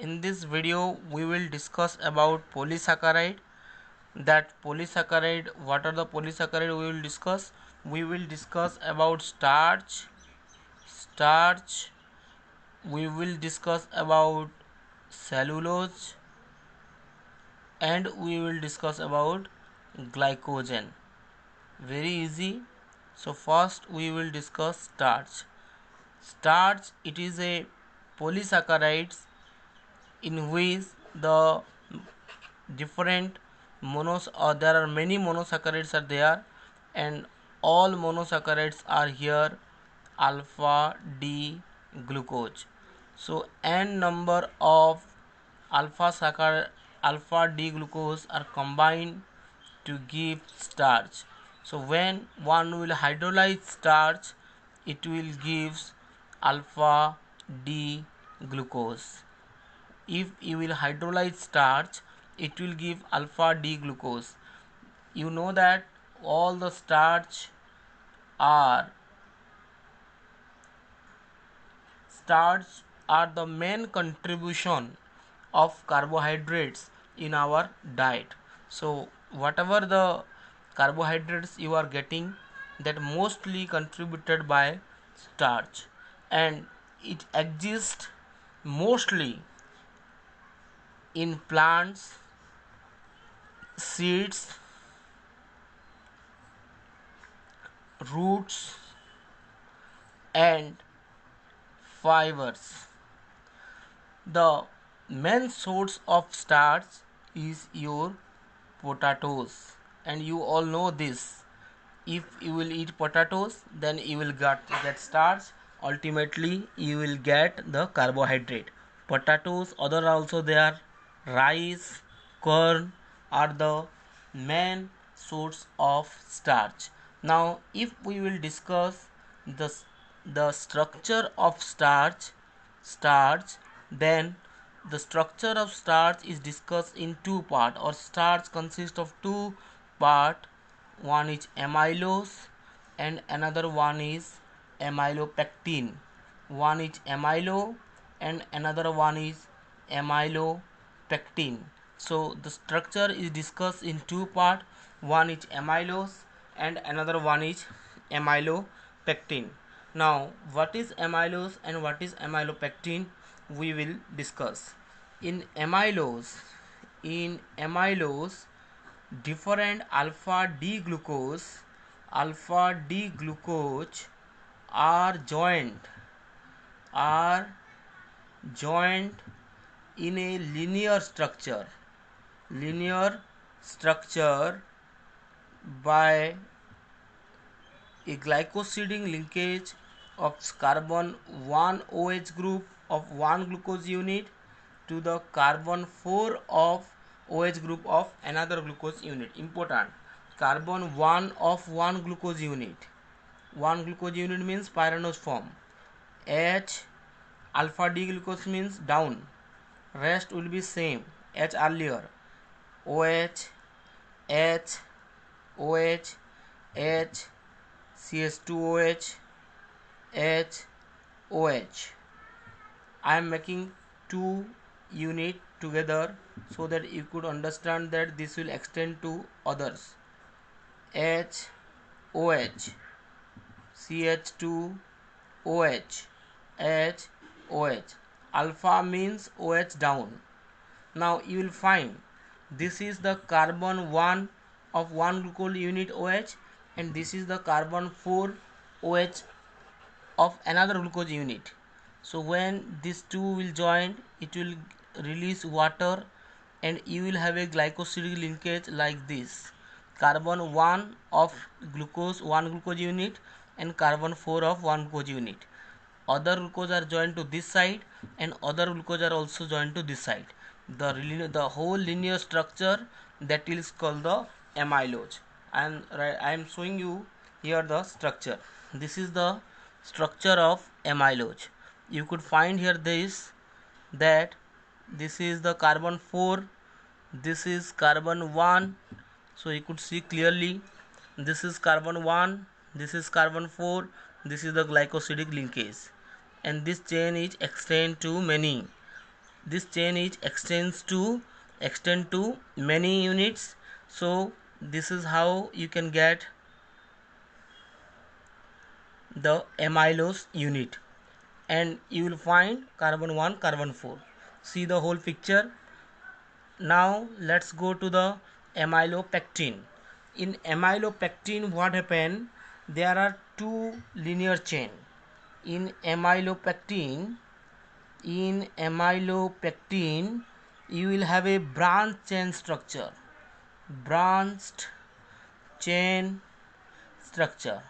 In this video we will discuss about polysaccharide. What are the polysaccharide we will discuss about starch, we will discuss about cellulose, and we will discuss about glycogen. Very easy. So first we will discuss starch. It is a polysaccharide in which the different there are many monosaccharides are there, and all monosaccharides are here alpha D glucose. So n number of alpha D glucose are combined to give starch. So when one will hydrolyze starch, it will gives alpha D glucose. If you will hydrolyze starch, it will give alpha D glucose. You know that all the are starch are the main contribution of carbohydrates in our diet. So whatever the carbohydrates you are getting, that mostly contributed by starch, and it exists mostly in plants, seeds, roots, and fibers. The main source of starch is your potatoes, and you all know this. If you will eat potatoes, then you will get starch. Ultimately you will get the carbohydrate. Potatoes, other also there, rice, corn are the main source of starch. Now if we will discuss the structure of starch, then the structure of starch is discussed in two parts, or starch consists of two parts. One is amylose and another one is amylopectin. One is amylo and another one is amylopectin. So the structure is discussed in two parts. One is amylose and another one is amylopectin. Now what is amylose and what is amylopectin, we will discuss. In amylose, different alpha D glucose are joined in a linear structure by a glycosidic linkage of carbon 1 OH group of one glucose unit to the carbon 4 of OH group of another glucose unit. Important. Carbon 1 of one glucose unit. One glucose unit means pyranose form. H alpha D glucose means down. Rest will be same. H earlier. OH, H, OH, H, CH2OH, H, OH. I am making two unit together so that you could understand that this will extend to others. H, OH, CH2, OH, H, OH. Alpha means OH down. Now you will find this is the carbon 1 of one glucose unit OH, and this is the carbon 4 OH of another glucose unit. So when these two will join, it will release water and you will have a glycosidic linkage like this. Carbon 1 of one glucose unit and carbon 4 of one glucose unit. Other glucose are joined to this side and other glucose are also joined to this side. The whole linear structure, that is called the amylose. I am showing you here the structure. This is the structure of amylose. You could find here that this is the carbon 4, this is carbon 1. So you could see clearly, this is carbon 1, this is carbon 4, this is the glycosidic linkage, and this chain is extend to many. this chain is extend to many units. So this is how you can get the amylose unit, and you will find carbon 1 carbon 4. See the whole picture. Now let's go to the amylopectin. In amylopectin, what happened? There are two linear chain. In amylopectin, you will have a branch chain structure. Branched chain structure.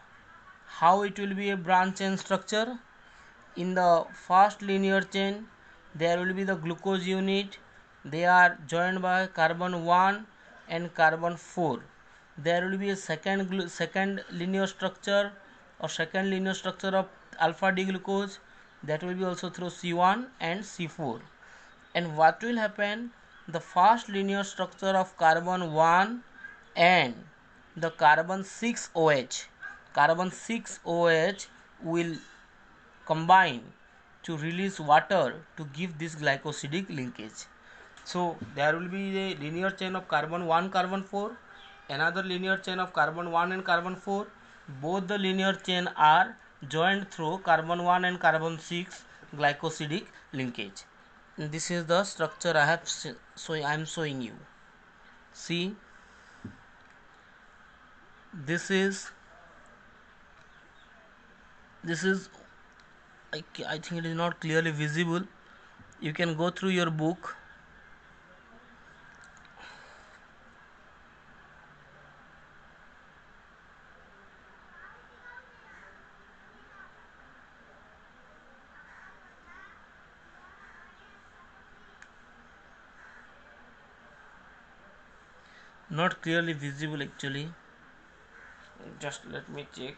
How it will be a branch chain structure? In the first linear chain, there will be the glucose unit. They are joined by carbon 1 and carbon 4. There will be a second linear structure or second linear structure of alpha D glucose, that will be also through C1 and C4. And what will happen? The first linear structure of carbon 1 and the carbon 6 OH will combine to release water to give this glycosidic linkage. So there will be a linear chain of carbon 1 carbon 4, another linear chain of carbon 1 and carbon 4. Both the linear chain are joined through carbon 1 and carbon 6 glycosidic linkage. And this is the structure I am showing you. See, this is I think it is not clearly visible. You can go through your book. Not clearly visible actually. Just let me check.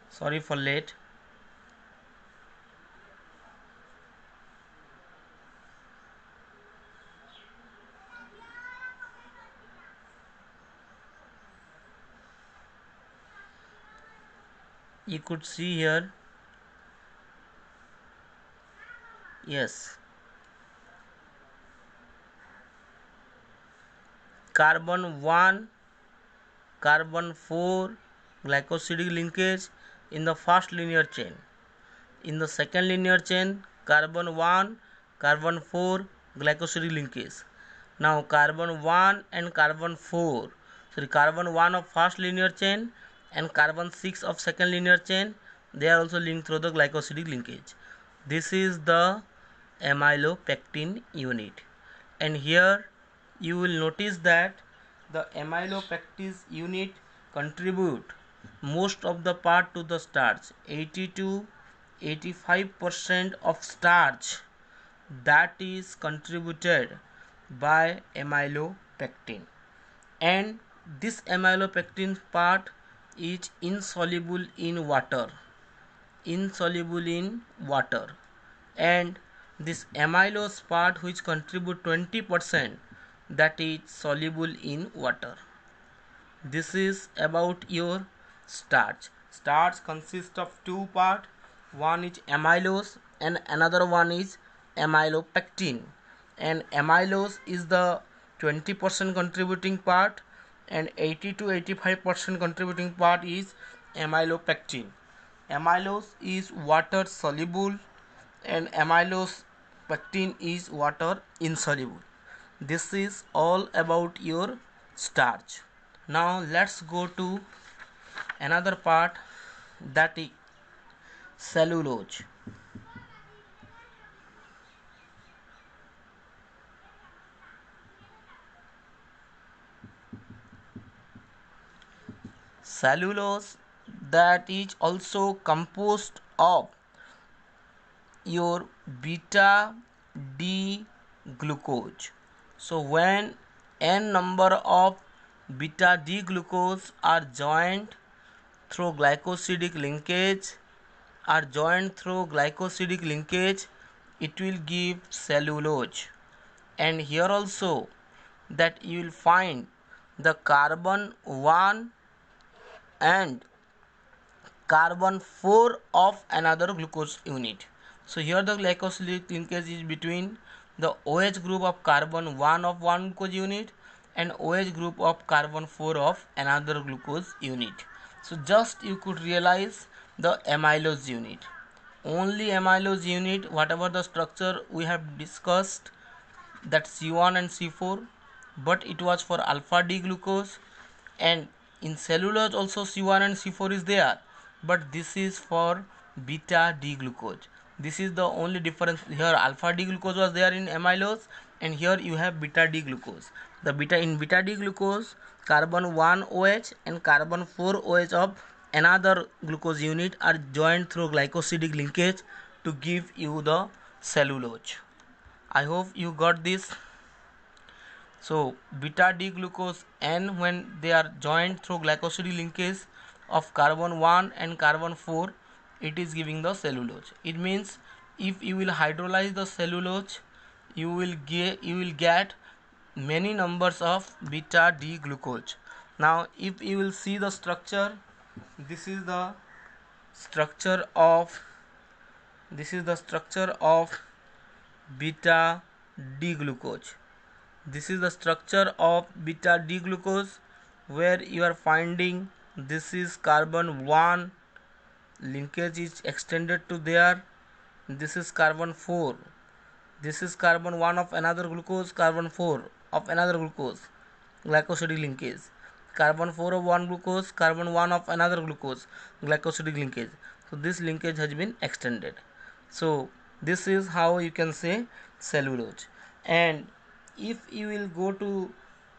Sorry for late. You could see here. Yes, carbon 1 carbon 4 glycosidic linkage in the first linear chain. In the second linear chain, carbon 1 carbon 4 glycosidic linkage. Now carbon 1 and carbon 4, carbon 1 of first linear chain and carbon 6 of second linear chain, they are also linked through the glycosidic linkage. This is the amylopectin unit, and here you will notice that the amylopectin unit contribute most of the part to the starch. 80 to 85% of starch that is contributed by amylopectin, and this amylopectin part is insoluble in water, and this amylose part which contribute 20%, that is soluble in water. This is about your starch. Starch consists of two parts. One is amylose and another one is amylopectin. And amylose is the 20% contributing part, and 80 to 85% contributing part is amylopectin. Amylose is water soluble and amylose pectin is water insoluble. This is all about your starch. Now let's go to another part, that is cellulose. Cellulose, that is also composed of your beta D glucose. So when n number of beta D glucose are joined through glycosidic linkage, it will give cellulose. And here also that you will find the carbon 1 and carbon 4 of another glucose unit. So here the glycosylic linkage is between the OH group of carbon 1 of one glucose unit and OH group of carbon 4 of another glucose unit. So just you could realize the amylose unit. Only amylose unit, whatever the structure we have discussed, that C1 and C4, but it was for alpha D glucose, and in cellulose also C1 and C4 is there, but this is for beta D glucose. This is the only difference. Here alpha D glucose was there in amylose, and here you have beta D glucose. The beta D glucose, carbon 1 OH and carbon 4 OH of another glucose unit are joined through glycosidic linkage to give you the cellulose. I hope you got this. So beta D glucose N, when they are joined through glycosidic linkage of carbon 1 and carbon 4, it is giving the cellulose. It means if you will hydrolyze the cellulose, you will get many numbers of beta D glucose. Now if you will see the structure, this is the structure of beta D glucose. This is the structure of beta D glucose, where you are finding this is carbon 1, linkage is extended to there. This is carbon 4, this is carbon 1 of another glucose, carbon 4 of another glucose, glycosidic linkage. Carbon 4 of one glucose, carbon 1 of another glucose, glycosidic linkage. So this linkage has been extended. So this is how you can say cellulose. And if you will go to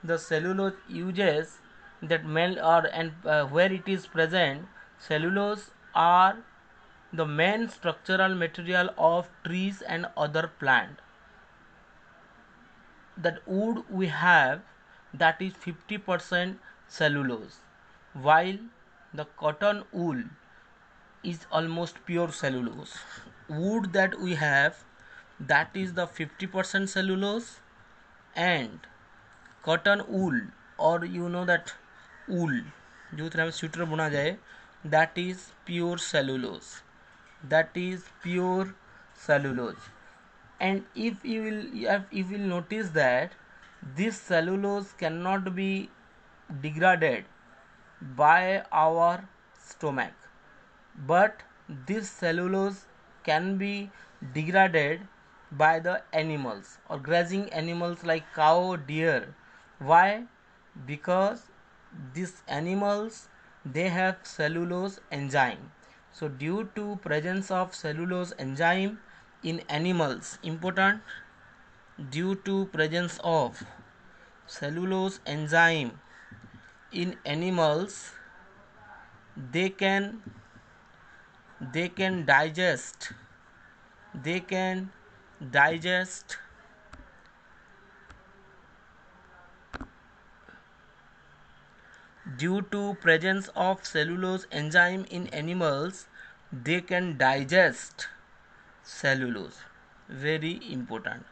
the cellulose uses, that where it is present, cellulose are the main structural material of trees and other plant. That wood we have, that is 50% cellulose, while the cotton wool is almost pure cellulose. Wood that we have, that is the 50% cellulose, and cotton wool, or you know that wool जो हम sweater बुना जाए, that is pure cellulose. And if you will notice that this cellulose cannot be degraded by our stomach, but this cellulose can be degraded by the animals or grazing animals like cow, deer. Why? Because these animals, they have cellulose enzyme. So due to presence of cellulose enzyme in animals, important, due to presence of cellulose enzyme in animals, they can digest due to presence of cellulose enzyme in animals, they can digest cellulose. Very important.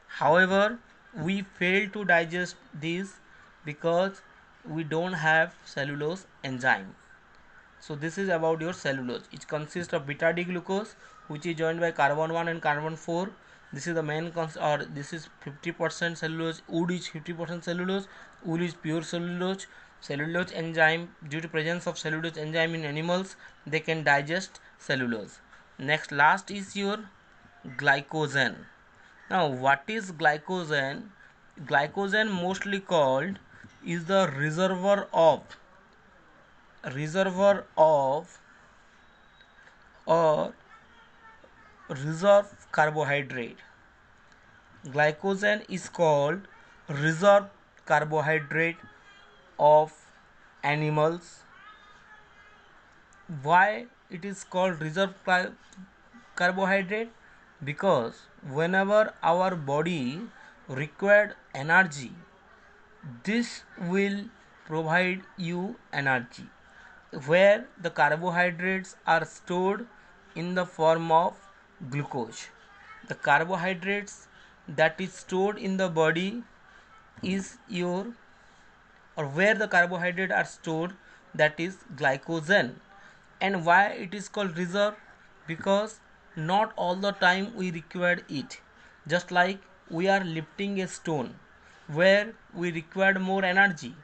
However, we fail to digest this because we don't have cellulose enzyme. So this is about your cellulose. It consists of beta D glucose, which is joined by carbon 1 and carbon 4. This is the main this is 50% cellulose. Wood is 50% cellulose. Wool is pure cellulose. Cellulose enzyme, due to presence of cellulose enzyme in animals, they can digest cellulose. Next, last is your glycogen. Now what is glycogen? Glycogen, mostly called, is the reservoir of or reserve carbohydrate. Glycogen is called reserve carbohydrate of animals. Why it is called reserve carbohydrate? Because whenever our body required energy, this will provide you energy, where the carbohydrates are stored in the form of glucose. The carbohydrates that is stored in the body is where the carbohydrates are stored, that is glycogen. And why it is called reserve? Because not all the time we required it. Just like we are lifting a stone where we required more energy,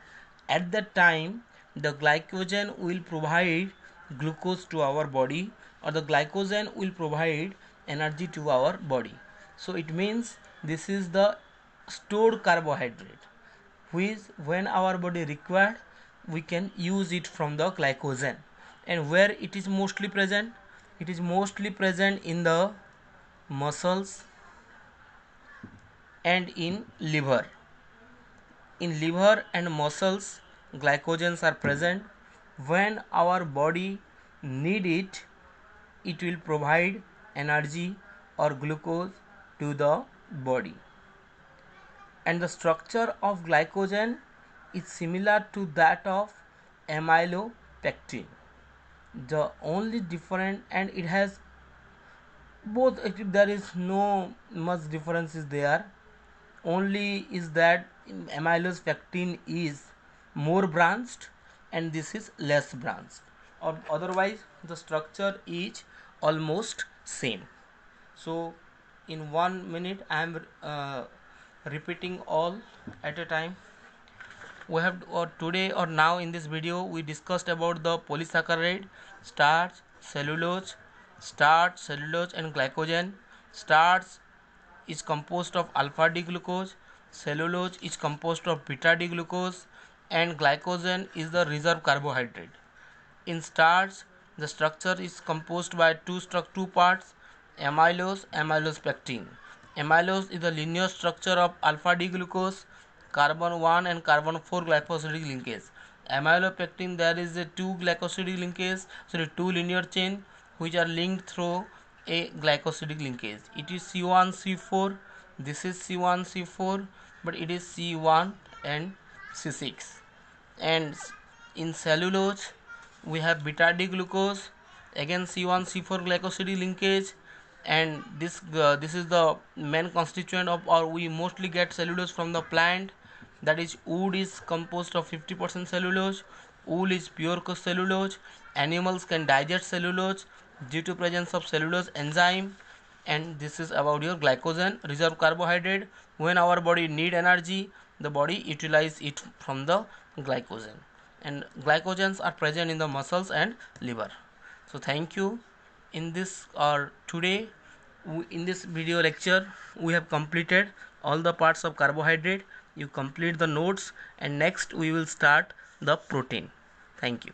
at that time the glycogen will provide glucose to our body, or the glycogen will provide energy to our body. So it means this is the stored carbohydrate, which when our body required, we can use it from the glycogen. And where it is mostly present? It is mostly present in the muscles and in liver. In liver and muscles, glycogens are present. When our body need it, it will provide energy or glucose to the body. And the structure of glycogen is similar to that of amylopectin. The only different, and it has both, there is no much difference is there, only is that amylopectin is more branched and this is less branched, or otherwise the structure is almost same. So in 1 minute I am repeating all at a time. We have today or now in this video we discussed about the polysaccharide, starch, cellulose and glycogen. Starch is composed of alpha D glucose, cellulose is composed of beta D glucose, and glycogen is the reserve carbohydrate. In starch, the structure is composed by two parts: amylose pectin. Amylose is the linear structure of alpha D glucose, carbon 1 and carbon 4 glycosidic linkage. Amylopectin, there is a two linear chain which are linked through a glycosidic linkage. It is C1C4. This is C1C4, but it is C1 and C6. And in cellulose, we have beta D glucose, again C1C4 glycosidic linkage, and this is the main constituent of, or we mostly get cellulose from the plant. That is, wood is composed of 50% cellulose. Wool is pure cellulose. Animals can digest cellulose due to presence of cellulose enzyme. And this is about your glycogen, reserve carbohydrate. When our body need energy, the body utilize it from the glycogen, and glycogens are present in the muscles and liver. So thank you. In this or today in this video lecture we have completed all the parts of carbohydrate. You complete the notes, and next we will start the protein. Thank you.